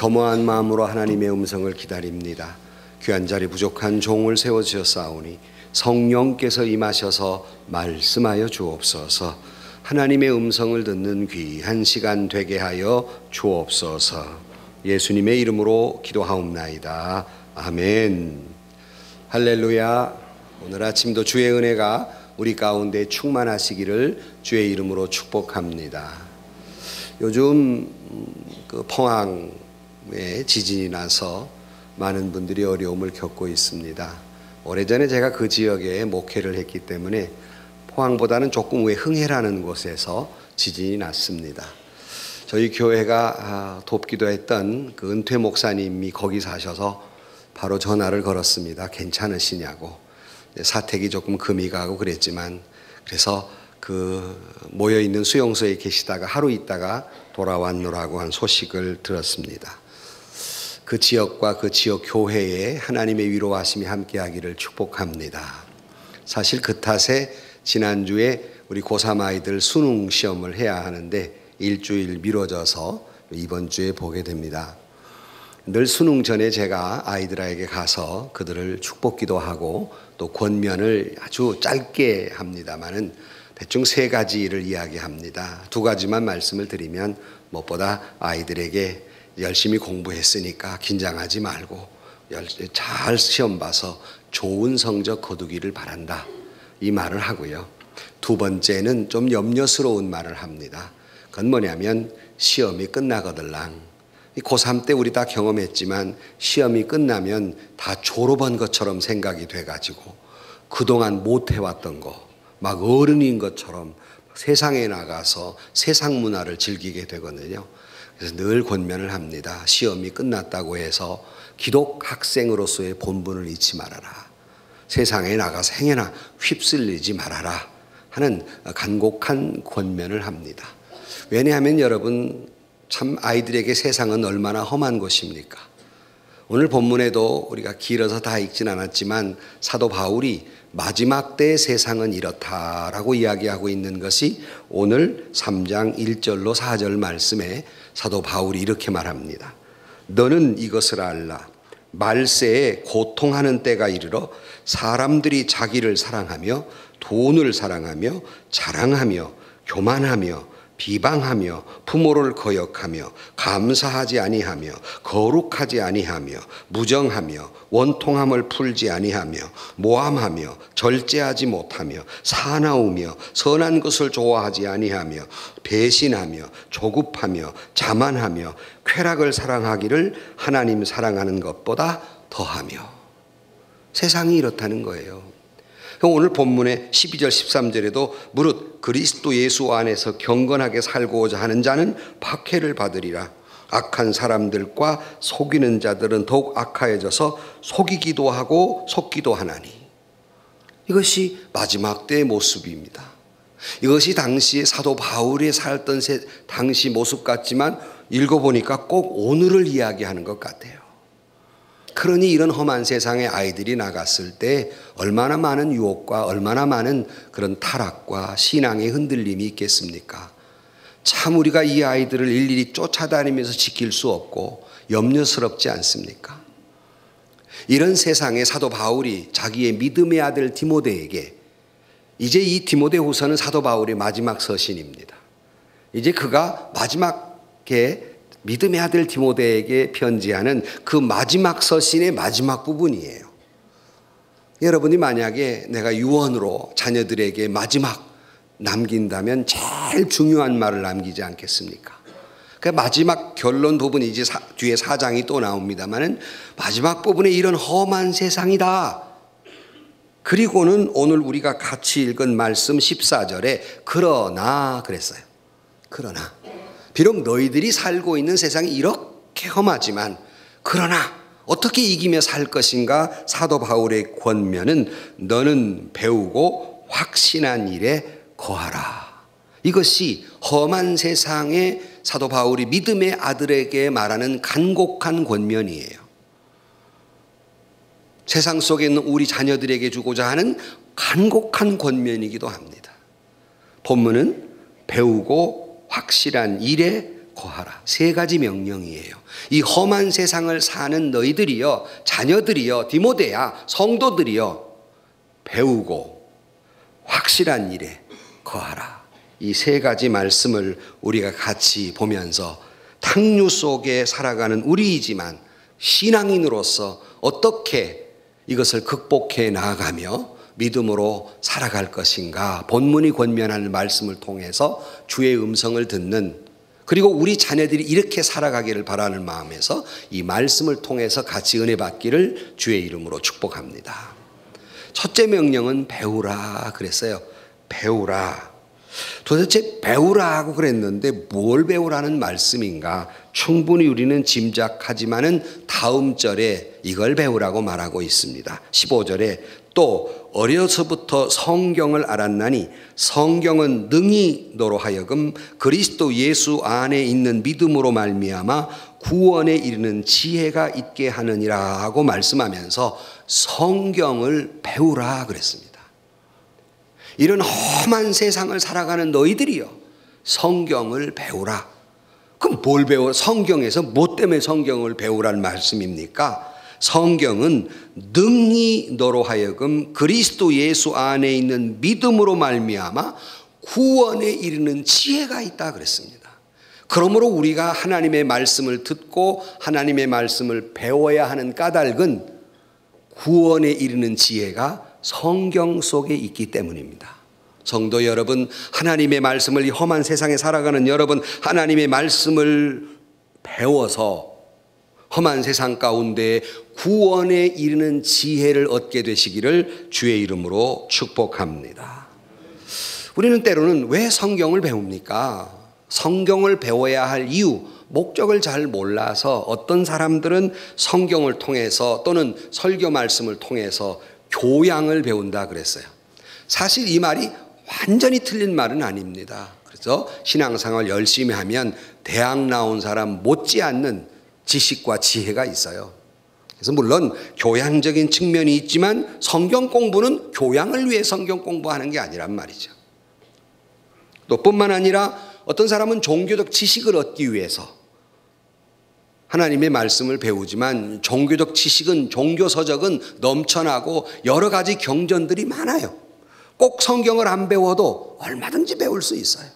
겸허한 마음으로 하나님의 음성을 기다립니다. 귀한 자리 부족한 종을 세워주셨사오니 성령께서 임하셔서 말씀하여 주옵소서. 하나님의 음성을 듣는 귀한 시간 되게 하여 주옵소서. 예수님의 이름으로 기도하옵나이다. 아멘. 할렐루야. 오늘 아침도 주의 은혜가 우리 가운데 충만하시기를 주의 이름으로 축복합니다. 요즘 포항에 지진이 나서 많은 분들이 어려움을 겪고 있습니다. 오래전에 제가 그 지역에 목회를 했기 때문에 포항보다는 조금 외 흥해라는 곳에서 지진이 났습니다. 저희 교회가 돕기도 했던 그 은퇴 목사님이 거기 사셔서 바로 전화를 걸었습니다. 괜찮으시냐고. 사택이 조금 금이 가고 그랬지만, 그래서 그 모여있는 수용소에 계시다가 하루 있다가 돌아왔노라고 한 소식을 들었습니다. 그 지역과 그 지역 교회에 하나님의 위로하심이 함께하기를 축복합니다. 사실 그 탓에 지난주에 우리 고3 아이들 수능 시험을 해야 하는데 일주일 미뤄져서 이번 주에 보게 됩니다. 늘 수능 전에 제가 아이들에게 가서 그들을 축복기도 하고 또 권면을 아주 짧게 합니다마는 대충 3가지를 이야기합니다. 2가지만 말씀을 드리면, 무엇보다 아이들에게 열심히 공부했으니까 긴장하지 말고 잘 시험 봐서 좋은 성적 거두기를 바란다, 이 말을 하고요. 2번째는 좀 염려스러운 말을 합니다. 그건 뭐냐면 시험이 끝나거들랑, 고3 때 우리 다 경험했지만 시험이 끝나면 다 졸업한 것처럼 생각이 돼가지고 그동안 못해왔던 거 막 어른인 것처럼 세상에 나가서 세상 문화를 즐기게 되거든요. 그래서 늘 권면을 합니다. 시험이 끝났다고 해서 기독 학생으로서의 본분을 잊지 말아라. 세상에 나가서 행여나 휩쓸리지 말아라 하는 간곡한 권면을 합니다. 왜냐하면 여러분, 참 아이들에게 세상은 얼마나 험한 곳입니까? 오늘 본문에도 우리가 길어서 다 읽진 않았지만 사도 바울이 마지막 때의 세상은 이렇다라고 이야기하고 있는 것이 오늘 3장 1절로 4절 말씀에 사도 바울이 이렇게 말합니다. 너는 이것을 알라. 말세에 고통하는 때가 이르러 사람들이 자기를 사랑하며 돈을 사랑하며 자랑하며 교만하며 비방하며 부모를 거역하며 감사하지 아니하며 거룩하지 아니하며 무정하며 원통함을 풀지 아니하며 모함하며 절제하지 못하며 사나우며 선한 것을 좋아하지 아니하며 배신하며 조급하며 자만하며 쾌락을 사랑하기를 하나님 사랑하는 것보다 더하며. 세상이 이렇다는 거예요. 오늘 본문의 12절 13절에도 무릇 그리스도 예수 안에서 경건하게 살고자 하는 자는 박해를 받으리라. 악한 사람들과 속이는 자들은 더욱 악하여져서 속이기도 하고 속기도 하나니. 이것이 마지막 때의 모습입니다. 이것이 당시에 사도 바울이 살던 당시 모습 같지만 읽어보니까 꼭 오늘을 이야기하는 것 같아요. 그러니 이런 험한 세상에 아이들이 나갔을 때 얼마나 많은 유혹과 얼마나 많은 그런 타락과 신앙의 흔들림이 있겠습니까? 참 우리가 이 아이들을 일일이 쫓아다니면서 지킬 수 없고 염려스럽지 않습니까? 이런 세상에 사도 바울이 자기의 믿음의 아들 디모데에게, 이제 이 디모데후서는 사도 바울의 마지막 서신입니다. 이제 그가 마지막에 믿음의 아들 디모데에게 편지하는 그 마지막 서신의 마지막 부분이에요. 여러분이 만약에 내가 유언으로 자녀들에게 마지막 남긴다면 제일 중요한 말을 남기지 않겠습니까? 그 마지막 결론 부분이 이제 뒤에 4장이 또 나옵니다만은 마지막 부분에 이런 험한 세상이다. 그리고는 오늘 우리가 같이 읽은 말씀 14절에 그러나 그랬어요. 그러나 비록 너희들이 살고 있는 세상이 이렇게 험하지만 그러나 어떻게 이기며 살 것인가? 사도 바울의 권면은 너는 배우고 확신한 일에 거하라. 이것이 험한 세상에 사도 바울이 믿음의 아들에게 말하는 간곡한 권면이에요. 세상 속에 있는 우리 자녀들에게 주고자 하는 간곡한 권면이기도 합니다. 본문은 배우고 확실한 일에 거하라. 세 가지 명령이에요. 이 험한 세상을 사는 너희들이여, 자녀들이여, 디모데야, 성도들이여, 배우고 확실한 일에 거하라. 이 세 가지 말씀을 우리가 같이 보면서 탕류 속에 살아가는 우리이지만 신앙인으로서 어떻게 이것을 극복해 나아가며 믿음으로 살아갈 것인가, 본문이 권면하는 말씀을 통해서 주의 음성을 듣는, 그리고 우리 자녀들이 이렇게 살아가기를 바라는 마음에서 이 말씀을 통해서 같이 은혜 받기를 주의 이름으로 축복합니다. 첫째 명령은 배우라 그랬어요. 배우라. 도대체 배우라 하고 그랬는데 뭘 배우라는 말씀인가? 충분히 우리는 짐작하지만은 다음 절에 이걸 배우라고 말하고 있습니다. 15절에 또 어려서부터 성경을 알았나니 성경은 능히 너로 하여금 그리스도 예수 안에 있는 믿음으로 말미암아 구원에 이르는 지혜가 있게 하느니라 하고 말씀하면서 성경을 배우라 그랬습니다. 이런 험한 세상을 살아가는 너희들이요, 성경을 배우라. 그럼 뭘 배워? 성경에서 뭐 때문에 성경을 배우라는 말씀입니까? 성경은 능히 너로 하여금 그리스도 예수 안에 있는 믿음으로 말미암아 구원에 이르는 지혜가 있다 그랬습니다. 그러므로 우리가 하나님의 말씀을 듣고 하나님의 말씀을 배워야 하는 까닭은 구원에 이르는 지혜가 성경 속에 있기 때문입니다. 성도 여러분, 하나님의 말씀을, 이 험한 세상에 살아가는 여러분, 하나님의 말씀을 배워서 험한 세상 가운데 구원에 이르는 지혜를 얻게 되시기를 주의 이름으로 축복합니다. 우리는 때로는 왜 성경을 배웁니까? 성경을 배워야 할 이유, 목적을 잘 몰라서 어떤 사람들은 성경을 통해서 또는 설교 말씀을 통해서 교양을 배운다 그랬어요. 사실 이 말이 완전히 틀린 말은 아닙니다. 그래서 신앙생활 열심히 하면 대학 나온 사람 못지않는 지식과 지혜가 있어요. 그래서 물론 교양적인 측면이 있지만 성경 공부는 교양을 위해 성경 공부하는 게 아니란 말이죠. 또 뿐만 아니라 어떤 사람은 종교적 지식을 얻기 위해서 하나님의 말씀을 배우지만 종교적 지식은, 종교 서적은 넘쳐나고 여러 가지 경전들이 많아요. 꼭 성경을 안 배워도 얼마든지 배울 수 있어요.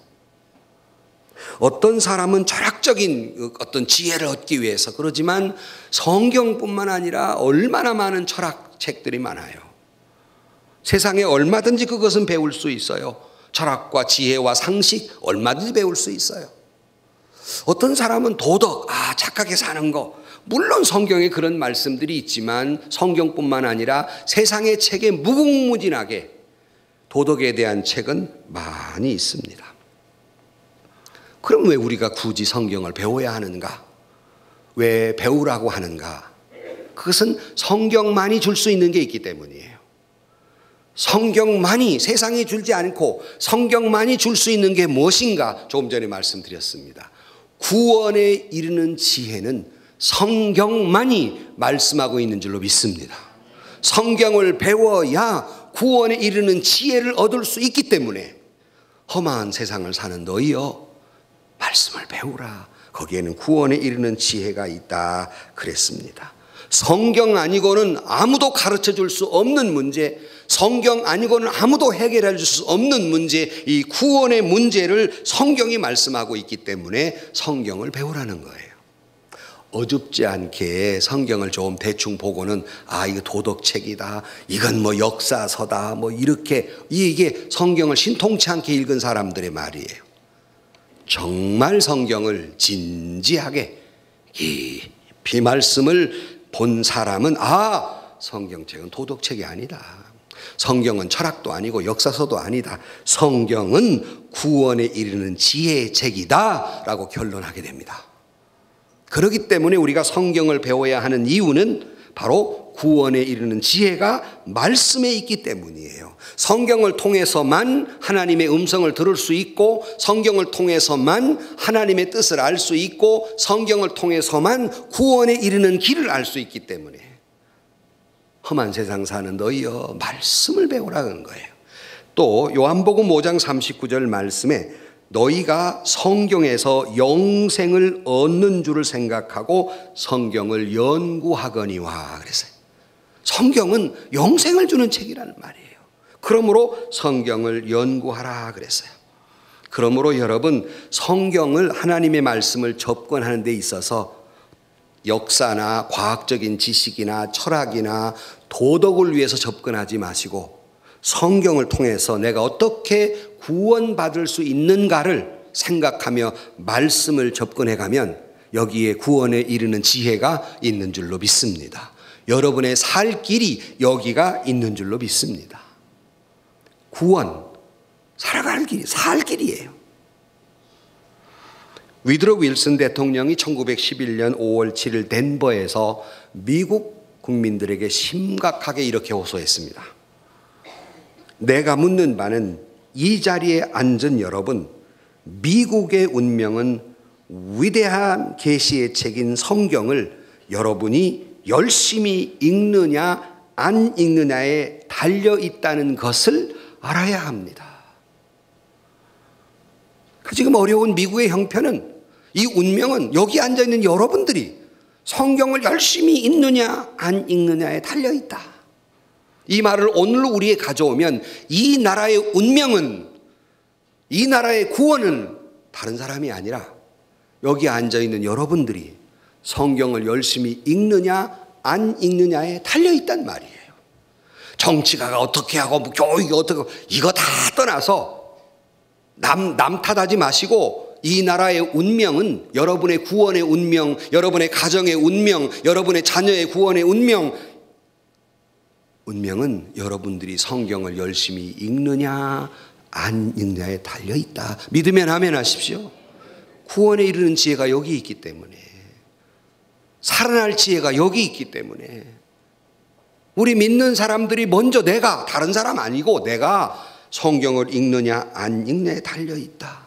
어떤 사람은 철학적인 어떤 지혜를 얻기 위해서 그러지만 성경뿐만 아니라 얼마나 많은 철학책들이 많아요. 세상에 얼마든지 그것은 배울 수 있어요. 철학과 지혜와 상식 얼마든지 배울 수 있어요. 어떤 사람은 도덕, 착하게 사는 거, 물론 성경에 그런 말씀들이 있지만 성경뿐만 아니라 세상의 책에 무궁무진하게 도덕에 대한 책은 많이 있습니다. 그럼 왜 우리가 굳이 성경을 배워야 하는가? 왜 배우라고 하는가? 그것은 성경만이 줄 수 있는 게 있기 때문이에요. 성경만이, 세상이 줄지 않고 성경만이 줄 수 있는 게 무엇인가? 조금 전에 말씀드렸습니다. 구원에 이르는 지혜는 성경만이 말씀하고 있는 줄로 믿습니다. 성경을 배워야 구원에 이르는 지혜를 얻을 수 있기 때문에 험한 세상을 사는 너희여, 말씀을 배우라. 거기에는 구원에 이르는 지혜가 있다 그랬습니다. 성경 아니고는 아무도 가르쳐 줄 수 없는 문제, 성경 아니고는 아무도 해결해 줄 수 없는 문제, 이 구원의 문제를 성경이 말씀하고 있기 때문에 성경을 배우라는 거예요. 어줍지 않게 성경을 좀 대충 보고는 이거 도덕책이다, 이건 뭐 역사서다, 뭐 이렇게, 이게 성경을 신통치 않게 읽은 사람들의 말이에요. 정말 성경을 진지하게 깊이 말씀을 본 사람은 성경책은 도덕책이 아니다. 성경은 철학도 아니고 역사서도 아니다. 성경은 구원에 이르는 지혜의 책이다 라고 결론하게 됩니다. 그렇기 때문에 우리가 성경을 배워야 하는 이유는 바로 구원에 이르는 지혜가 말씀에 있기 때문이에요. 성경을 통해서만 하나님의 음성을 들을 수 있고, 성경을 통해서만 하나님의 뜻을 알 수 있고, 성경을 통해서만 구원에 이르는 길을 알 수 있기 때문에 험한 세상 사는 너희여, 말씀을 배우라는 거예요. 또 요한복음 5장 39절 말씀에 너희가 성경에서 영생을 얻는 줄을 생각하고 성경을 연구하거니와 그랬어요. 성경은 영생을 주는 책이라는 말이에요. 그러므로 성경을 연구하라 그랬어요. 그러므로 여러분, 성경을, 하나님의 말씀을 접근하는 데 있어서 역사나 과학적인 지식이나 철학이나 도덕을 위해서 접근하지 마시고 성경을 통해서 내가 어떻게 구원받을 수 있는가를 생각하며 말씀을 접근해 가면 여기에 구원에 이르는 지혜가 있는 줄로 믿습니다. 여러분의 살 길이 여기가 있는 줄로 믿습니다. 구원, 살아갈 길이, 살 길이에요. 위드로 윌슨 대통령이 1911년 5월 7일 덴버에서 미국 국민들에게 심각하게 이렇게 호소했습니다. 내가 묻는 바는 이 자리에 앉은 여러분, 미국의 운명은 위대한 계시의 책인 성경을 여러분이 열심히 읽느냐 안 읽느냐에 달려 있다는 것을 알아야 합니다. 지금 어려운 미국의 형편은, 이 운명은 여기 앉아있는 여러분들이 성경을 열심히 읽느냐 안 읽느냐에 달려있다. 이 말을 오늘 우리에 가져오면 이 나라의 운명은, 이 나라의 구원은 다른 사람이 아니라 여기 앉아있는 여러분들이 성경을 열심히 읽느냐 안 읽느냐에 달려있단 말이에요. 정치가가 어떻게 하고 뭐 교육이 어떻게 하고 이거 다 떠나서 남 탓하지 마시고 이 나라의 운명은, 여러분의 구원의 운명, 여러분의 가정의 운명, 여러분의 자녀의 구원의 운명은 여러분들이 성경을 열심히 읽느냐 안 읽느냐에 달려있다. 믿으면 아멘 하십시오. 구원에 이르는 지혜가 여기 있기 때문에, 살아날 지혜가 여기 있기 때문에 우리 믿는 사람들이 먼저 내가, 다른 사람 아니고 내가 성경을 읽느냐 안 읽느냐에 달려있다.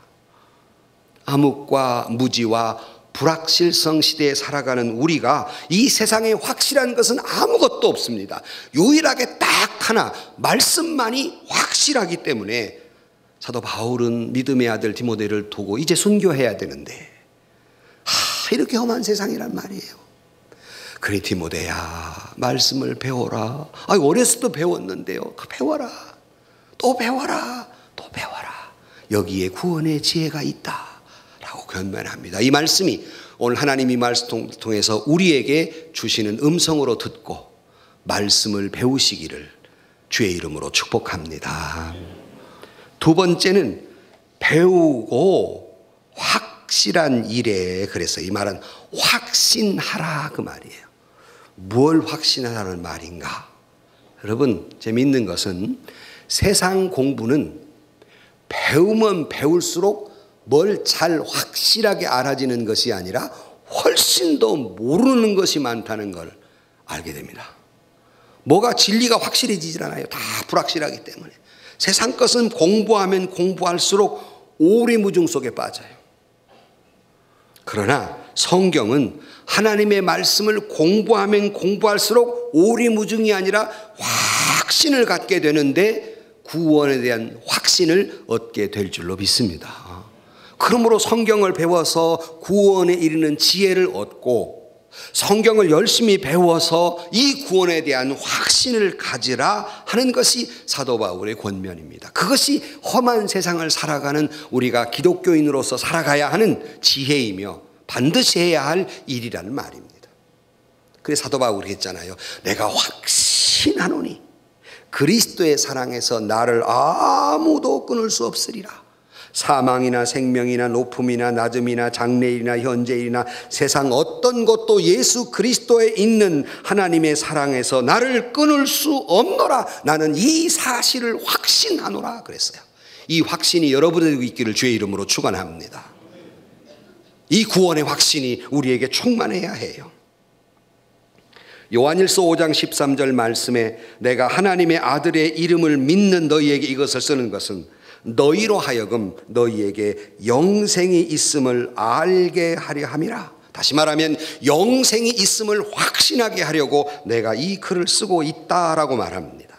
암흑과 무지와 불확실성 시대에 살아가는 우리가 이 세상에 확실한 것은 아무것도 없습니다. 유일하게 딱 하나, 말씀만이 확실하기 때문에 사도 바울은 믿음의 아들 디모데를 두고 이제 순교해야 되는데 이렇게 험한 세상이란 말이에요. 그래 디모데야, 말씀을 배워라. 어렸을 때 배웠는데요. 배워라. 또 배워라. 또 배워라. 여기에 구원의 지혜가 있다 라고 권면합니다. 이 말씀이 오늘 하나님이 말씀 통해서 우리에게 주시는 음성으로 듣고 말씀을 배우시기를 주의 이름으로 축복합니다. 두 번째는 배우고 확실한 일에, 그래서 이 말은 확신하라 그 말이에요. 뭘 확신하라는 말인가? 여러분, 재미있는 것은 세상 공부는 배우면 배울수록 뭘 잘 확실하게 알아지는 것이 아니라 훨씬 더 모르는 것이 많다는 걸 알게 됩니다. 뭐가 진리가 확실해지질 않아요. 다 불확실하기 때문에. 세상 것은 공부하면 공부할수록 오리무중 속에 빠져요. 그러나 성경은 하나님의 말씀을 공부하면 공부할수록 오리무중이 아니라 확신을 갖게 되는데 구원에 대한 확신을 얻게 될 줄로 믿습니다. 그러므로 성경을 배워서 구원에 이르는 지혜를 얻고 성경을 열심히 배워서 이 구원에 대한 확신을 가지라 하는 것이 사도 바울의 권면입니다. 그것이 험한 세상을 살아가는 우리가 기독교인으로서 살아가야 하는 지혜이며 반드시 해야 할 일이라는 말입니다. 그래서 사도 바울이 했잖아요. 내가 확신하노니 그리스도의 사랑에서 나를 아무도 끊을 수 없으리라. 사망이나 생명이나 높음이나 낮음이나 장래일이나 현재일이나 세상 어떤 것도 예수 그리스도에 있는 하나님의 사랑에서 나를 끊을 수 없노라. 나는 이 사실을 확신하노라 그랬어요. 이 확신이 여러분에게 있기를 주의 이름으로 축원합니다. 이 구원의 확신이 우리에게 충만해야 해요. 요한일서 5장 13절 말씀에 내가 하나님의 아들의 이름을 믿는 너희에게 이것을 쓰는 것은 너희로 하여금 너희에게 영생이 있음을 알게 하려 함이라. 다시 말하면 영생이 있음을 확신하게 하려고 내가 이 글을 쓰고 있다라고 말합니다.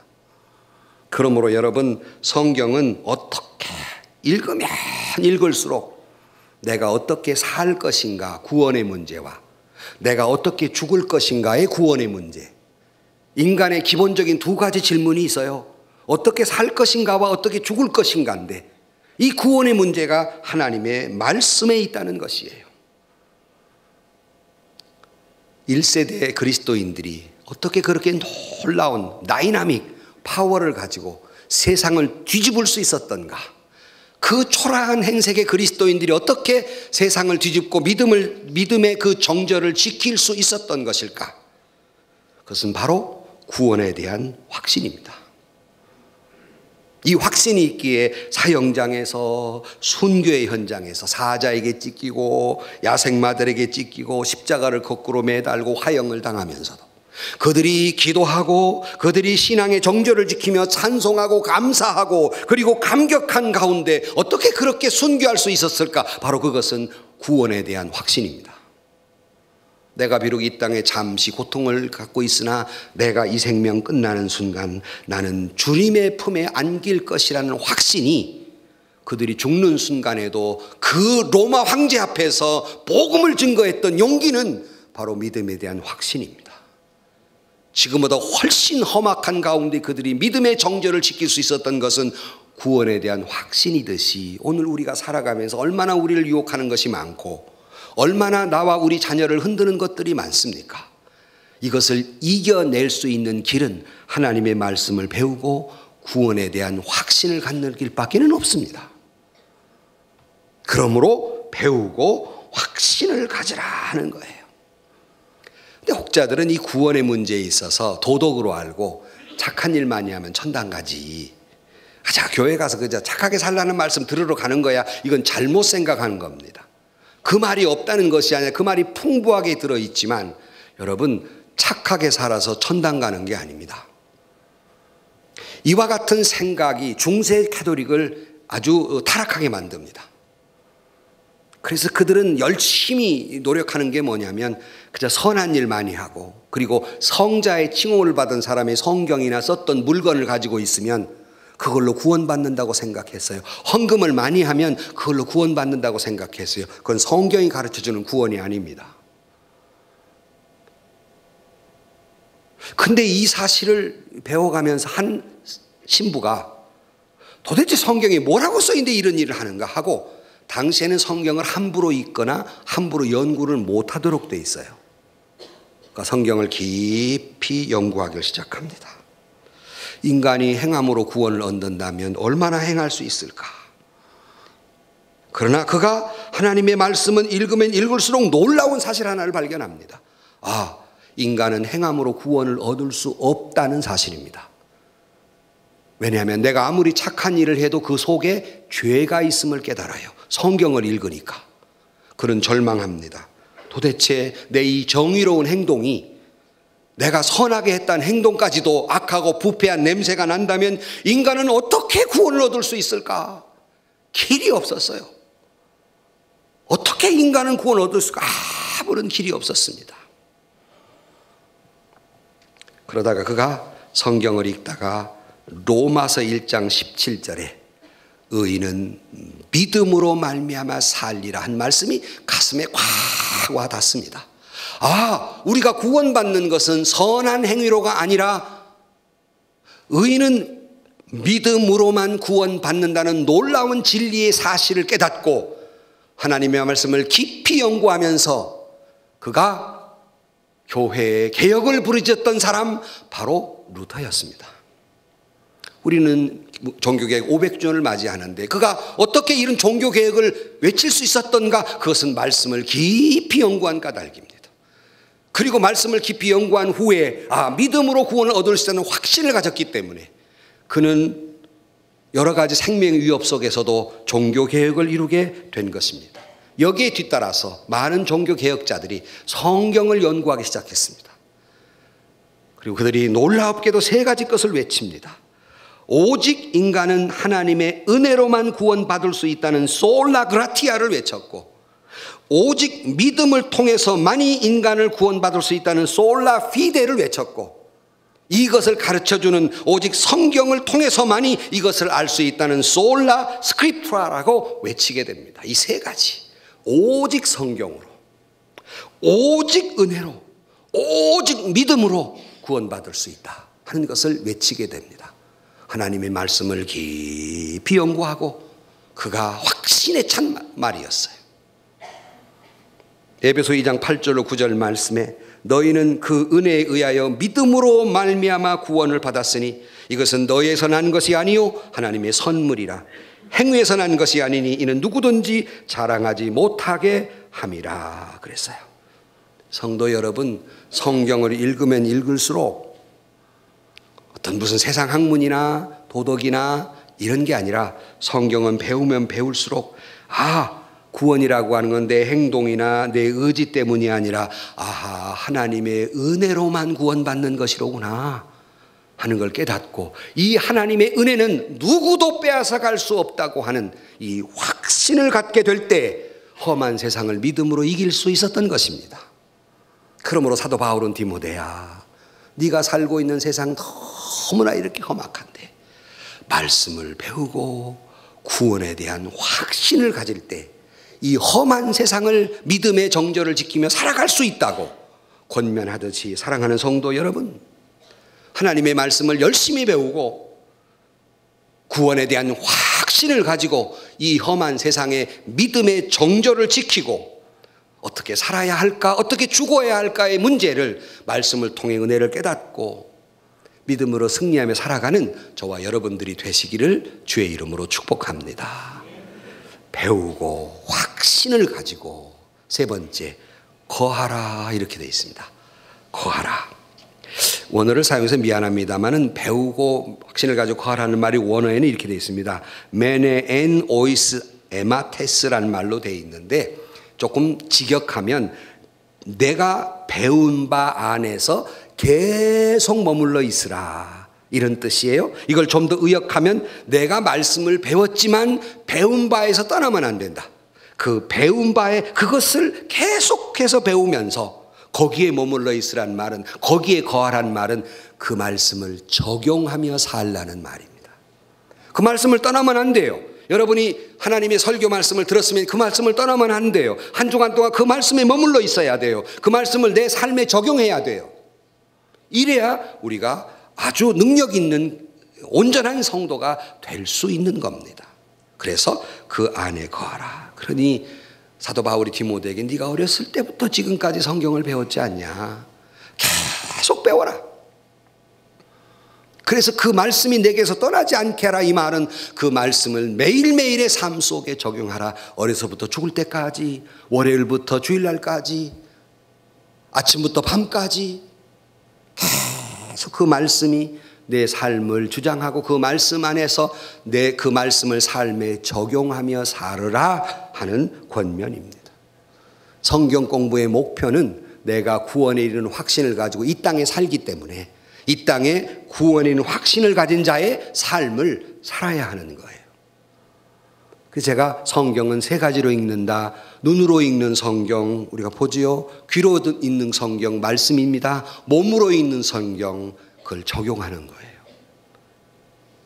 그러므로 여러분, 성경은 어떻게 읽으면 읽을수록 내가 어떻게 살 것인가 구원의 문제와 내가 어떻게 죽을 것인가의 구원의 문제, 인간의 기본적인 두 가지 질문이 있어요. 어떻게 살 것인가와 어떻게 죽을 것인가인데 이 구원의 문제가 하나님의 말씀에 있다는 것이에요. 1세대 그리스도인들이 어떻게 그렇게 놀라운 다이나믹 파워를 가지고 세상을 뒤집을 수 있었던가? 그 초라한 행색의 그리스도인들이 어떻게 세상을 뒤집고 믿음의 그 정절을 지킬 수 있었던 것일까? 그것은 바로 구원에 대한 확신입니다. 이 확신이 있기에 사형장에서, 순교의 현장에서 사자에게 찢기고 야생마들에게 찢기고 십자가를 거꾸로 매달고 화형을 당하면서도 그들이 기도하고 그들이 신앙의 정절을 지키며 찬송하고 감사하고 그리고 감격한 가운데 어떻게 그렇게 순교할 수 있었을까? 바로 그것은 구원에 대한 확신입니다. 내가 비록 이 땅에 잠시 고통을 갖고 있으나 내가 이 생명 끝나는 순간 나는 주님의 품에 안길 것이라는 확신이 그들이 죽는 순간에도 그 로마 황제 앞에서 복음을 증거했던 용기는 바로 믿음에 대한 확신입니다. 지금보다 훨씬 험악한 가운데 그들이 믿음의 정절을 지킬 수 있었던 것은 구원에 대한 확신이듯이 오늘 우리가 살아가면서 얼마나 우리를 유혹하는 것이 많고 얼마나 나와 우리 자녀를 흔드는 것들이 많습니까? 이것을 이겨낼 수 있는 길은 하나님의 말씀을 배우고 구원에 대한 확신을 갖는 길밖에는 없습니다. 그러므로 배우고 확신을 가지라 하는 거예요. 근데 혹자들은 이 구원의 문제에 있어서 도덕으로 알고 착한 일 많이 하면 천당 가지. 자, 교회 가서 그저 착하게 살라는 말씀 들으러 가는 거야. 이건 잘못 생각하는 겁니다. 그 말이 없다는 것이 아니라 그 말이 풍부하게 들어있지만 여러분 착하게 살아서 천당 가는 게 아닙니다. 이와 같은 생각이 중세 가톨릭을 아주 타락하게 만듭니다. 그래서 그들은 열심히 노력하는 게 뭐냐면 그저 선한 일 많이 하고 그리고 성자의 칭호를 받은 사람의 성경이나 썼던 물건을 가지고 있으면 그걸로 구원받는다고 생각했어요. 헌금을 많이 하면 그걸로 구원받는다고 생각했어요. 그건 성경이 가르쳐주는 구원이 아닙니다. 근데 이 사실을 배워가면서 한 신부가 도대체 성경에 뭐라고 써있는데 이런 일을 하는가 하고 당시에는 성경을 함부로 읽거나 함부로 연구를 못하도록 돼 있어요. 그러니까 성경을 깊이 연구하기를 시작합니다. 인간이 행함으로 구원을 얻는다면 얼마나 행할 수 있을까? 그러나 그가 하나님의 말씀은 읽으면 읽을수록 놀라운 사실 하나를 발견합니다. 아, 인간은 행함으로 구원을 얻을 수 없다는 사실입니다. 왜냐하면 내가 아무리 착한 일을 해도 그 속에 죄가 있음을 깨달아요. 성경을 읽으니까. 그는 절망합니다. 도대체 내 이 정의로운 행동이 내가 선하게 했다는 행동까지도 악하고 부패한 냄새가 난다면 인간은 어떻게 구원을 얻을 수 있을까? 길이 없었어요. 어떻게 인간은 구원을 얻을 수가 아무런 길이 없었습니다. 그러다가 그가 성경을 읽다가 로마서 1장 17절에 의인은 믿음으로 말미암아 살리라 한 말씀이 가슴에 꽉 와닿습니다. 아, 우리가 구원받는 것은 선한 행위로가 아니라 의인은 믿음으로만 구원받는다는 놀라운 진리의 사실을 깨닫고 하나님의 말씀을 깊이 연구하면서 그가 교회의 개혁을 부르짖었던 사람 바로 루터였습니다. 우리는 종교개혁 500주년을 맞이하는데 그가 어떻게 이런 종교개혁을 외칠 수 있었던가? 그것은 말씀을 깊이 연구한 까닭입니다. 그리고 말씀을 깊이 연구한 후에 믿음으로 구원을 얻을 수 있다는 확신을 가졌기 때문에 그는 여러 가지 생명의 위협 속에서도 종교개혁을 이루게 된 것입니다. 여기에 뒤따라서 많은 종교개혁자들이 성경을 연구하기 시작했습니다. 그리고 그들이 놀랍게도 세 가지 것을 외칩니다. 오직 인간은 하나님의 은혜로만 구원받을 수 있다는 솔라 그라티아를 외쳤고, 오직 믿음을 통해서만이 인간을 구원받을 수 있다는 솔라 피데를 외쳤고, 이것을 가르쳐주는 오직 성경을 통해서만이 이것을 알 수 있다는 솔라 스크립트라라고 외치게 됩니다. 이 세 가지, 오직 성경으로, 오직 은혜로, 오직 믿음으로 구원받을 수 있다 하는 것을 외치게 됩니다. 하나님의 말씀을 깊이 연구하고 그가 확신에 찬 말이었어요. 에베소 2장 8절로 9절 말씀에 너희는 그 은혜에 의하여 믿음으로 말미암아 구원을 받았으니 이것은 너희에서 난 것이 아니요 하나님의 선물이라. 행위에서 난 것이 아니니 이는 누구든지 자랑하지 못하게 함이라 그랬어요. 성도 여러분, 성경을 읽으면 읽을수록 어떤 무슨 세상 학문이나 도덕이나 이런 게 아니라 성경은 배우면 배울수록 구원이라고 하는 건 내 행동이나 내 의지 때문이 아니라 하나님의 은혜로만 구원받는 것이로구나 하는 걸 깨닫고 이 하나님의 은혜는 누구도 빼앗아갈 수 없다고 하는 이 확신을 갖게 될 때 험한 세상을 믿음으로 이길 수 있었던 것입니다. 그러므로 사도 바울은 디모데야, 네가 살고 있는 세상 너무나 이렇게 험악한데 말씀을 배우고 구원에 대한 확신을 가질 때 이 험한 세상을 믿음의 정절을 지키며 살아갈 수 있다고 권면하듯이, 사랑하는 성도 여러분, 하나님의 말씀을 열심히 배우고 구원에 대한 확신을 가지고 이 험한 세상의 믿음의 정절을 지키고 어떻게 살아야 할까, 어떻게 죽어야 할까의 문제를 말씀을 통해 은혜를 깨닫고 믿음으로 승리하며 살아가는 저와 여러분들이 되시기를 주의 이름으로 축복합니다. 배우고 확신을 가지고, 세 번째, 거하라 이렇게 되어 있습니다. 거하라. 원어를 사용해서 미안합니다만은 배우고 확신을 가지고 거하라는 말이 원어에는 이렇게 되어 있습니다. 메네 엔 오이스 에마테스라는 말로 되어 있는데 조금 직역하면 내가 배운 바 안에서 계속 머물러 있으라 이런 뜻이에요. 이걸 좀 더 의역하면 내가 말씀을 배웠지만 배운 바에서 떠나면 안 된다. 그 배운 바에 그것을 계속해서 배우면서 거기에 머물러 있으란 말은, 거기에 거하란 말은 그 말씀을 적용하며 살라는 말입니다. 그 말씀을 떠나면 안 돼요. 여러분이 하나님의 설교 말씀을 들었으면 그 말씀을 떠나면 안 돼요. 한 주간 동안 그 말씀에 머물러 있어야 돼요. 그 말씀을 내 삶에 적용해야 돼요. 이래야 우리가 아주 능력 있는 온전한 성도가 될 수 있는 겁니다. 그래서 그 안에 거하라. 그러니 사도 바울이 디모데에게 네가 어렸을 때부터 지금까지 성경을 배웠지 않냐? 계속 배워라. 그래서 그 말씀이 내게서 떠나지 않게 하라. 이 말은 그 말씀을 매일매일의 삶 속에 적용하라. 어려서부터 죽을 때까지, 월요일부터 주일날까지, 아침부터 밤까지 계속 그 말씀이 내 삶을 주장하고 그 말씀 안에서 내 그 말씀을 삶에 적용하며 살으라 하는 권면입니다. 성경 공부의 목표는 내가 구원에 이르는 확신을 가지고 이 땅에 살기 때문에 이 땅에 구원에 있는 확신을 가진 자의 삶을 살아야 하는 거예요. 그래서 제가 성경은 세 가지로 읽는다. 눈으로 읽는 성경 우리가 보지요. 귀로 읽는 성경 말씀입니다. 몸으로 읽는 성경 그걸 적용하는 거예요.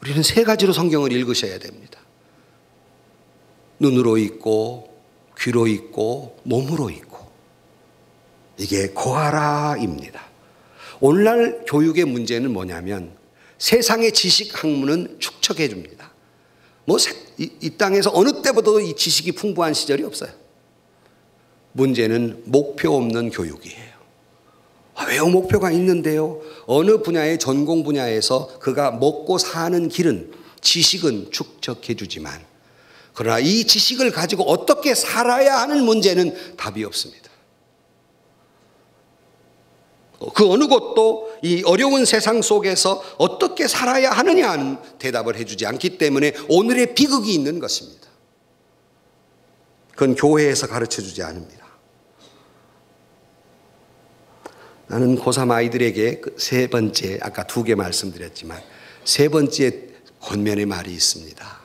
우리는 세 가지로 성경을 읽으셔야 됩니다. 눈으로 읽고 귀로 읽고 몸으로 읽고. 이게 거하라입니다. 오늘날 교육의 문제는 뭐냐면 세상의 지식 학문은 축적해 줍니다. 이 땅에서 어느 때보다도 이 지식이 풍부한 시절이 없어요. 문제는 목표 없는 교육이에요. 왜 목표가 있는데요? 어느 분야의 전공 분야에서 그가 먹고 사는 길은, 지식은 축적해 주지만 그러나 이 지식을 가지고 어떻게 살아야 하는 문제는 답이 없습니다. 그 어느 것도 이 어려운 세상 속에서 어떻게 살아야 하느냐 하는 대답을 해주지 않기 때문에 오늘의 비극이 있는 것입니다. 그건 교회에서 가르쳐주지 않습니다. 나는 고3 아이들에게 세 번째, 아까 두 개 말씀드렸지만 세 번째 권면의 말이 있습니다.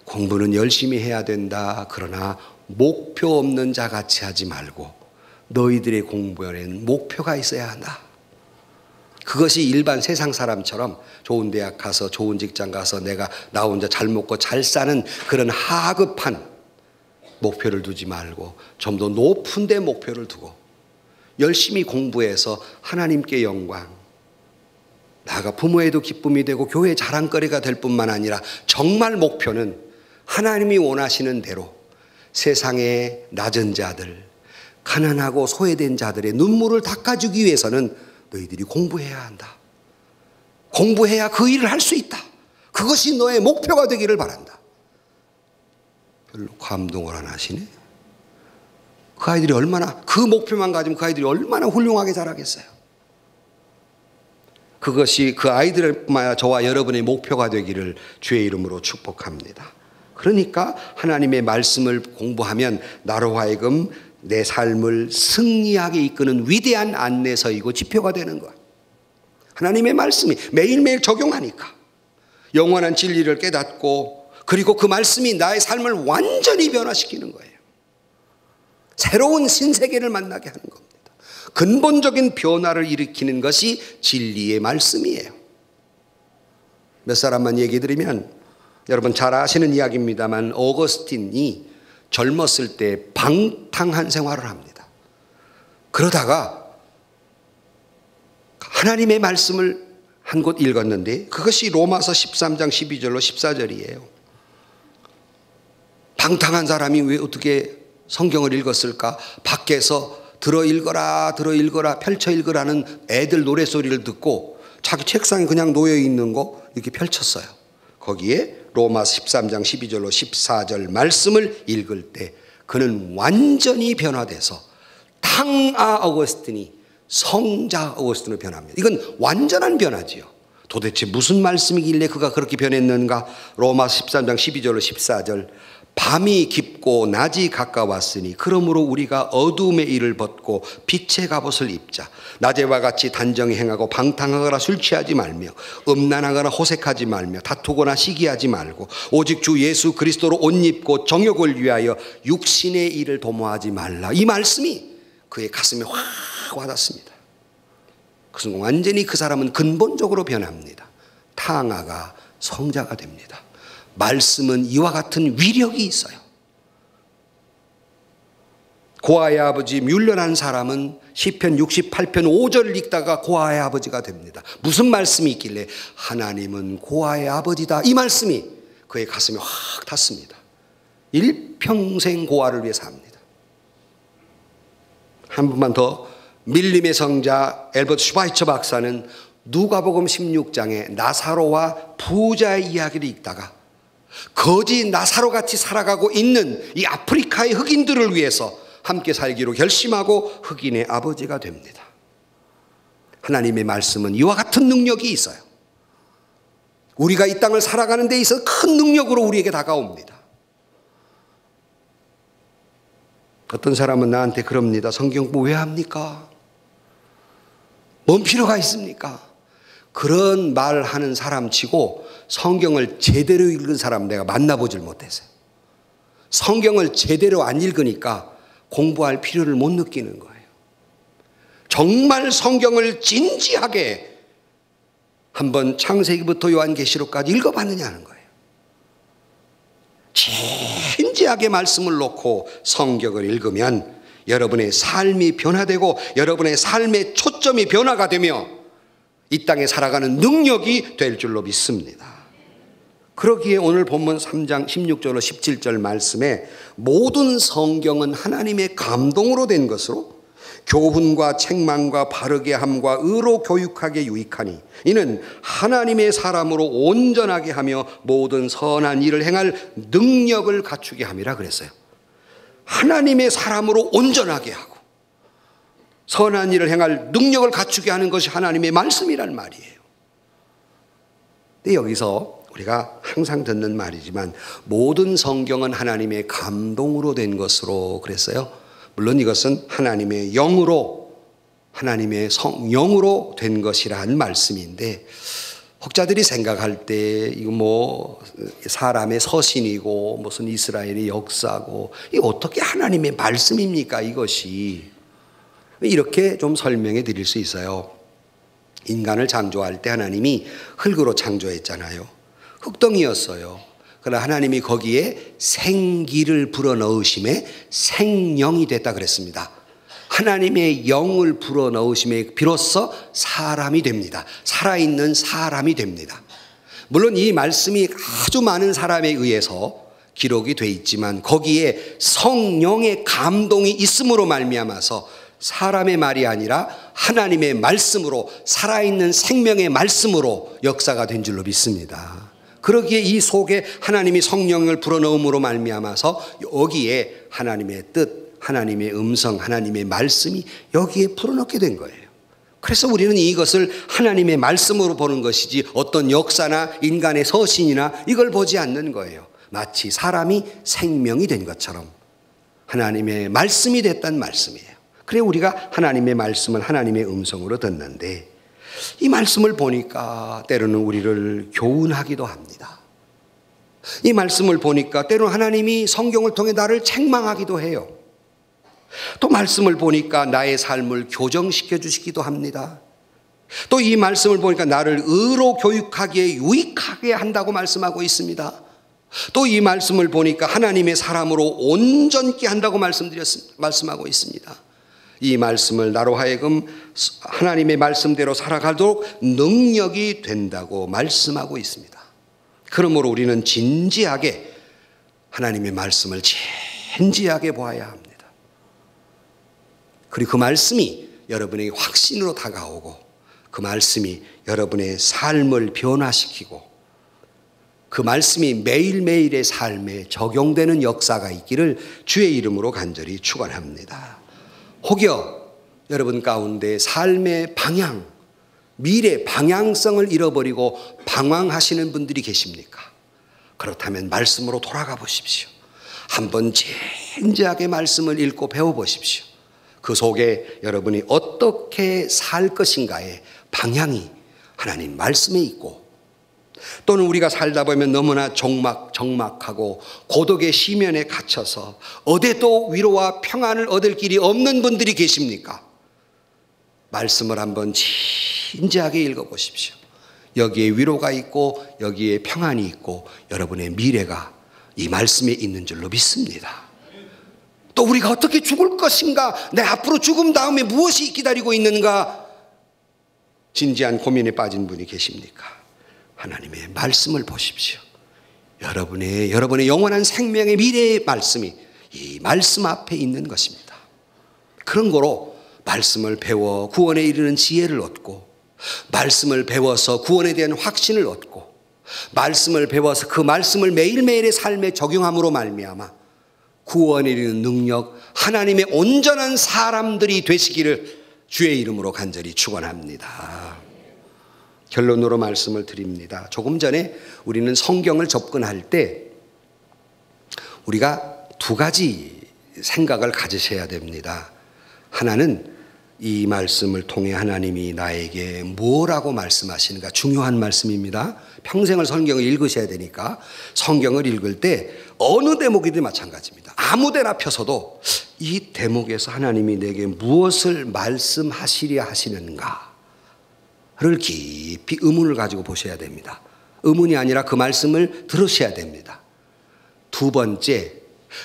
공부는 열심히 해야 된다. 그러나 목표 없는 자 같이 하지 말고 너희들의 공부에는 목표가 있어야 한다. 그것이 일반 세상 사람처럼 좋은 대학 가서 좋은 직장 가서 내가 나 혼자 잘 먹고 잘 사는 그런 하급한 목표를 두지 말고 좀 더 높은 데 목표를 두고 열심히 공부해서 하나님께 영광, 나가 부모에도 기쁨이 되고 교회의 자랑거리가 될 뿐만 아니라 정말 목표는 하나님이 원하시는 대로 세상의 낮은 자들, 가난하고 소외된 자들의 눈물을 닦아주기 위해서는 너희들이 공부해야 한다. 공부해야 그 일을 할 수 있다. 그것이 너의 목표가 되기를 바란다. 별로 감동을 안 하시네. 그 아이들이 얼마나, 그 목표만 가지면 그 아이들이 얼마나 훌륭하게 자라겠어요. 그것이 그 아이들뿐만 저와 여러분의 목표가 되기를 주의 이름으로 축복합니다. 그러니까 하나님의 말씀을 공부하면 나로 하여금 내 삶을 승리하게 이끄는 위대한 안내서이고 지표가 되는 것. 하나님의 말씀이 매일매일 적용하니까 영원한 진리를 깨닫고, 그리고 그 말씀이 나의 삶을 완전히 변화시키는 거예요. 새로운 신세계를 만나게 하는 겁니다. 근본적인 변화를 일으키는 것이 진리의 말씀이에요. 몇 사람만 얘기 드리면, 여러분 잘 아시는 이야기입니다만 어거스틴이 젊었을 때 방탕한 생활을 합니다. 그러다가 하나님의 말씀을 한 곳 읽었는데 그것이 로마서 13장 12절로 14절이에요. 방탕한 사람이 왜 어떻게 성경을 읽었을까? 밖에서 들어 읽어라 펼쳐 읽으라는 애들 노래소리를 듣고 자기 책상에 그냥 놓여 있는 거 이렇게 펼쳤어요. 거기에 로마서 13장 12절로 14절 말씀을 읽을 때 그는 완전히 변화돼서 탕아 어거스틴이 성자 어거스틴으로 변합니다. 이건 완전한 변화지요. 도대체 무슨 말씀이길래 그가 그렇게 변했는가? 로마서 13장 12절로 14절, 밤이 깊고 낮이 가까웠으니 그러므로 우리가 어두움의 일을 벗고 빛의 갑옷을 입자. 낮에와 같이 단정히 행하고 방탕하거나 술 취하지 말며 음란하거나 호색하지 말며 다투거나 시기하지 말고 오직 주 예수 그리스도로 옷 입고 정욕을 위하여 육신의 일을 도모하지 말라. 이 말씀이 그의 가슴에 확 와닿습니다. 그래서 완전히 그 사람은 근본적으로 변합니다. 탕아가 성자가 됩니다. 말씀은 이와 같은 위력이 있어요. 고아의 아버지 뮬러라는 사람은 시편 68편 5절을 읽다가 고아의 아버지가 됩니다. 무슨 말씀이 있길래 하나님은 고아의 아버지다, 이 말씀이 그의 가슴에 확 닿습니다. 일평생 고아를 위해 삽니다. 한 분만 더, 밀림의 성자 엘버트 슈바이처 박사는 누가복음 16장에 나사로와 부자의 이야기를 읽다가 거지 나사로 같이 살아가고 있는 이 아프리카의 흑인들을 위해서 함께 살기로 결심하고 흑인의 아버지가 됩니다. 하나님의 말씀은 이와 같은 능력이 있어요. 우리가 이 땅을 살아가는 데 있어서 큰 능력으로 우리에게 다가옵니다. 어떤 사람은 나한테 그럽니다. 성경 공부 왜 합니까? 뭔 필요가 있습니까? 그런 말 하는 사람 치고 성경을 제대로 읽은 사람 내가 만나보질 못했어요. 성경을 제대로 안 읽으니까 공부할 필요를 못 느끼는 거예요. 정말 성경을 진지하게 한번 창세기부터 요한계시록까지 읽어봤느냐는 거예요. 진지하게 말씀을 놓고 성경을 읽으면 여러분의 삶이 변화되고 여러분의 삶의 초점이 변화가 되며 이 땅에 살아가는 능력이 될 줄로 믿습니다. 그러기에 오늘 본문 3장 16절로 17절 말씀에 모든 성경은 하나님의 감동으로 된 것으로 교훈과 책망과 바르게 함과 의로 교육하게 유익하니 이는 하나님의 사람으로 온전하게 하며 모든 선한 일을 행할 능력을 갖추게 함이라 그랬어요. 하나님의 사람으로 온전하게 하고 선한 일을 행할 능력을 갖추게 하는 것이 하나님의 말씀이란 말이에요. 근데 여기서 우리가 항상 듣는 말이지만 모든 성경은 하나님의 감동으로 된 것으로 그랬어요. 물론 이것은 하나님의 영으로, 하나님의 성령으로 된 것이라는 말씀인데 혹자들이 생각할 때 이거 뭐 사람의 서신이고 무슨 이스라엘의 역사고 이게 어떻게 하나님의 말씀입니까 이것이? 이렇게 좀 설명해 드릴 수 있어요. 인간을 창조할 때 하나님이 흙으로 창조했잖아요. 흙덩이였어요. 그러나 하나님이 거기에 생기를 불어넣으심에 생명이 됐다 그랬습니다. 하나님의 영을 불어넣으심에 비로소 사람이 됩니다. 살아있는 사람이 됩니다. 물론 이 말씀이 아주 많은 사람에 의해서 기록이 돼 있지만 거기에 성령의 감동이 있음으로 말미암아서 사람의 말이 아니라 하나님의 말씀으로, 살아있는 생명의 말씀으로 역사가 된 줄로 믿습니다. 그러기에 이 속에 하나님이 성령을 불어넣음으로 말미암아서 여기에 하나님의 뜻, 하나님의 음성, 하나님의 말씀이 여기에 불어넣게 된 거예요. 그래서 우리는 이것을 하나님의 말씀으로 보는 것이지 어떤 역사나 인간의 서신이나 이걸 보지 않는 거예요. 마치 사람이 생명이 된 것처럼 하나님의 말씀이 됐단 말씀이에요. 그래 우리가 하나님의 말씀을 하나님의 음성으로 듣는데 이 말씀을 보니까 때로는 우리를 교훈하기도 합니다. 이 말씀을 보니까 때로는 하나님이 성경을 통해 나를 책망하기도 해요. 또 말씀을 보니까 나의 삶을 교정시켜 주시기도 합니다. 또 이 말씀을 보니까 나를 의로 교육하기에 유익하게 한다고 말씀하고 있습니다. 또 이 말씀을 보니까 하나님의 사람으로 온전케 한다고 말씀하고 있습니다. 이 말씀을 나로 하여금 하나님의 말씀대로 살아가도록 능력이 된다고 말씀하고 있습니다. 그러므로 우리는 진지하게 하나님의 말씀을 진지하게 보아야 합니다. 그리고 그 말씀이 여러분에게 확신으로 다가오고 그 말씀이 여러분의 삶을 변화시키고 그 말씀이 매일매일의 삶에 적용되는 역사가 있기를 주의 이름으로 간절히 축원합니다. 혹여 여러분 가운데 삶의 방향, 미래 방향성을 잃어버리고 방황하시는 분들이 계십니까? 그렇다면 말씀으로 돌아가 보십시오. 한번 진지하게 말씀을 읽고 배워보십시오. 그 속에 여러분이 어떻게 살 것인가의 방향이 하나님 말씀에 있고 또는 우리가 살다 보면 너무나 적막하고 고독의 시면에 갇혀서 어디도 위로와 평안을 얻을 길이 없는 분들이 계십니까? 말씀을 한번 진지하게 읽어보십시오. 여기에 위로가 있고 여기에 평안이 있고 여러분의 미래가 이 말씀에 있는 줄로 믿습니다. 또 우리가 어떻게 죽을 것인가, 내 앞으로 죽음 다음에 무엇이 기다리고 있는가 진지한 고민에 빠진 분이 계십니까? 하나님의 말씀을 보십시오. 여러분의 영원한 생명의 미래의 말씀이 이 말씀 앞에 있는 것입니다. 그런 거로 말씀을 배워 구원에 이르는 지혜를 얻고 말씀을 배워서 구원에 대한 확신을 얻고 말씀을 배워서 그 말씀을 매일매일의 삶에 적용함으로 말미암아 구원에 이르는 능력, 하나님의 온전한 사람들이 되시기를 주의 이름으로 간절히 축원합니다. 결론으로 말씀을 드립니다. 조금 전에 우리는 성경을 접근할 때 우리가 두 가지 생각을 가지셔야 됩니다. 하나는 이 말씀을 통해 하나님이 나에게 뭐라고 말씀하시는가, 중요한 말씀입니다. 평생을 성경을 읽으셔야 되니까 성경을 읽을 때 어느 대목이든 마찬가지입니다. 아무 데나 펴서도 이 대목에서 하나님이 내게 무엇을 말씀하시려 하시는가 를 깊이 의문을 가지고 보셔야 됩니다. 의문이 아니라 그 말씀을 들으셔야 됩니다. 두 번째,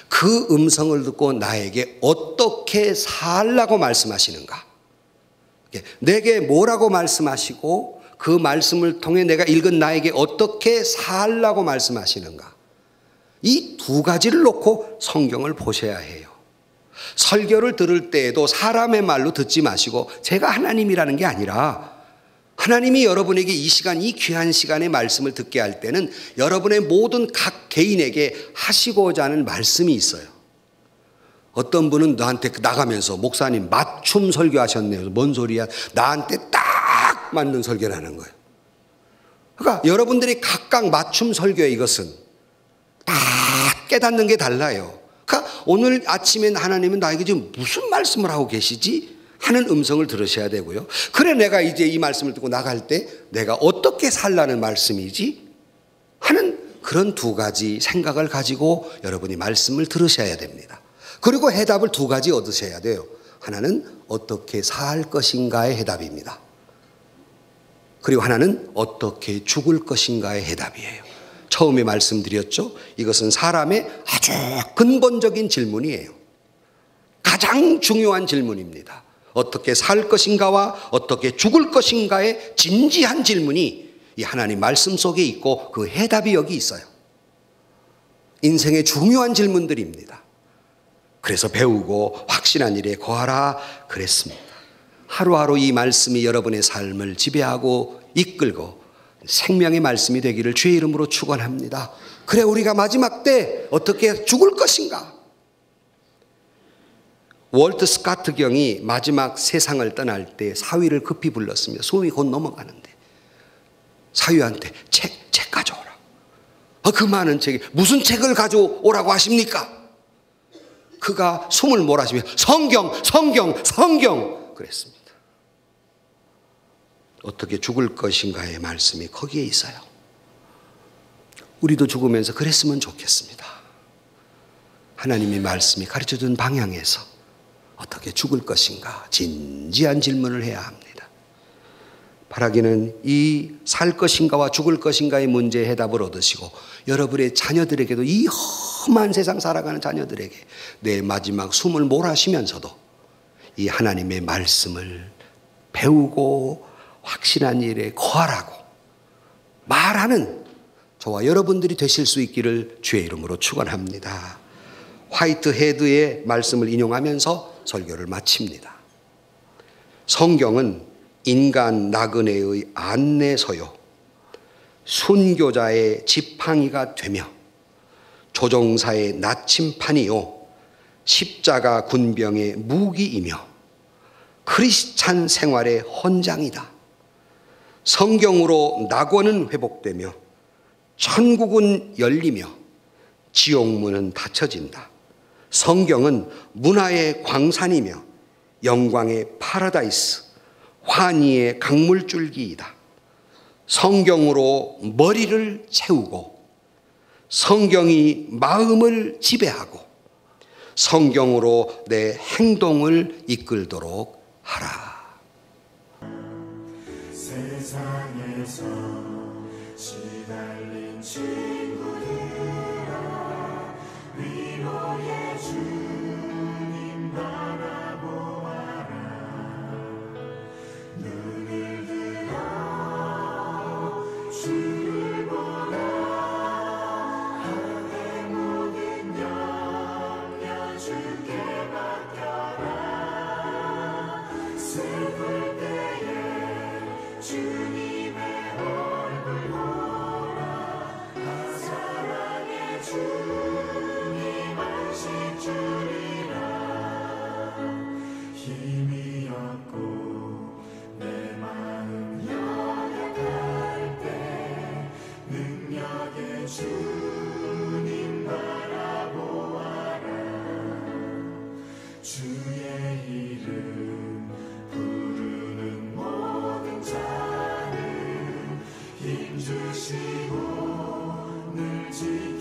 그 음성을 듣고 나에게 어떻게 살라고 말씀하시는가, 내게 뭐라고 말씀하시고 그 말씀을 통해 내가 읽은 나에게 어떻게 살라고 말씀하시는가, 이 두 가지를 놓고 성경을 보셔야 해요. 설교를 들을 때에도 사람의 말로 듣지 마시고 제가 하나님이라는 게 아니라 하나님이 여러분에게 이 시간, 이 귀한 시간에 말씀을 듣게 할 때는 여러분의 모든 각 개인에게 하시고자 하는 말씀이 있어요. 어떤 분은 나한테 나가면서 목사님 맞춤 설교하셨네요. 뭔 소리야? 나한테 딱 맞는 설교를 하는 거예요. 그러니까 여러분들이 각각 맞춤 설교의 이것은 다 깨닫는 게 달라요. 그러니까 오늘 아침에 하나님은 나에게 지금 무슨 말씀을 하고 계시지? 하는 음성을 들으셔야 되고요. 그래 내가 이제 이 말씀을 듣고 나갈 때 내가 어떻게 살라는 말씀이지? 하는 그런 두 가지 생각을 가지고 여러분이 말씀을 들으셔야 됩니다. 그리고 해답을 두 가지 얻으셔야 돼요. 하나는 어떻게 살 것인가의 해답입니다. 그리고 하나는 어떻게 죽을 것인가의 해답이에요. 처음에 말씀드렸죠. 이것은 사람의 아주 근본적인 질문이에요. 가장 중요한 질문입니다. 어떻게 살 것인가와 어떻게 죽을 것인가의 진지한 질문이 이 하나님 말씀 속에 있고 그 해답이 여기 있어요. 인생의 중요한 질문들입니다. 그래서 배우고 확신한 일에 거하라 그랬습니다. 하루하루 이 말씀이 여러분의 삶을 지배하고 이끌고 생명의 말씀이 되기를 주의 이름으로 축원합니다. 그래, 우리가 마지막 때 어떻게 죽을 것인가? 월트 스카트 경이 마지막 세상을 떠날 때 사위를 급히 불렀습니다. 수험이 곧 넘어가는데 사위한테 책 가져오라. 그 많은 책이 무슨 책을 가져오라고 하십니까? 그가 숨을 몰아쉬며 성경 그랬습니다. 어떻게 죽을 것인가의 말씀이 거기에 있어요. 우리도 죽으면서 그랬으면 좋겠습니다. 하나님의 말씀이 가르쳐준 방향에서 어떻게 죽을 것인가 진지한 질문을 해야 합니다. 바라기는 이 살 것인가와 죽을 것인가의 문제의 해답을 얻으시고 여러분의 자녀들에게도, 이 험한 세상 살아가는 자녀들에게 내 마지막 숨을 몰아쉬면서도 이 하나님의 말씀을 배우고 확신한 일에 거하라고 말하는 저와 여러분들이 되실 수 있기를 주의 이름으로 축원합니다. 화이트헤드의 말씀을 인용하면서 설교를 마칩니다. 성경은 인간 나그네의 안내서요, 순교자의 지팡이가 되며 조종사의 나침판이요, 십자가 군병의 무기이며 크리스찬 생활의 헌장이다. 성경으로 낙원은 회복되며 천국은 열리며 지옥문은 닫혀진다. 성경은 문화의 광산이며 영광의 파라다이스, 환희의 강물줄기이다. 성경으로 머리를 채우고 성경이 마음을 지배하고 성경으로 내 행동을 이끌도록 하라. 세상에서 시달린 친구들아, 위로의 주님 바라보아라. 눈을 들어 주를 보라. 하늘의 모든 영역 주께 맡겨라. 슬플 때에 주님의 얼굴 보라. 사랑의 주님 안식 주리라. 힘이 없고 내 마음 연약할 때 능력의 주님 바라보아라. 주의 이름 부르는 모든 자는 힘주시고 늘 지키시라.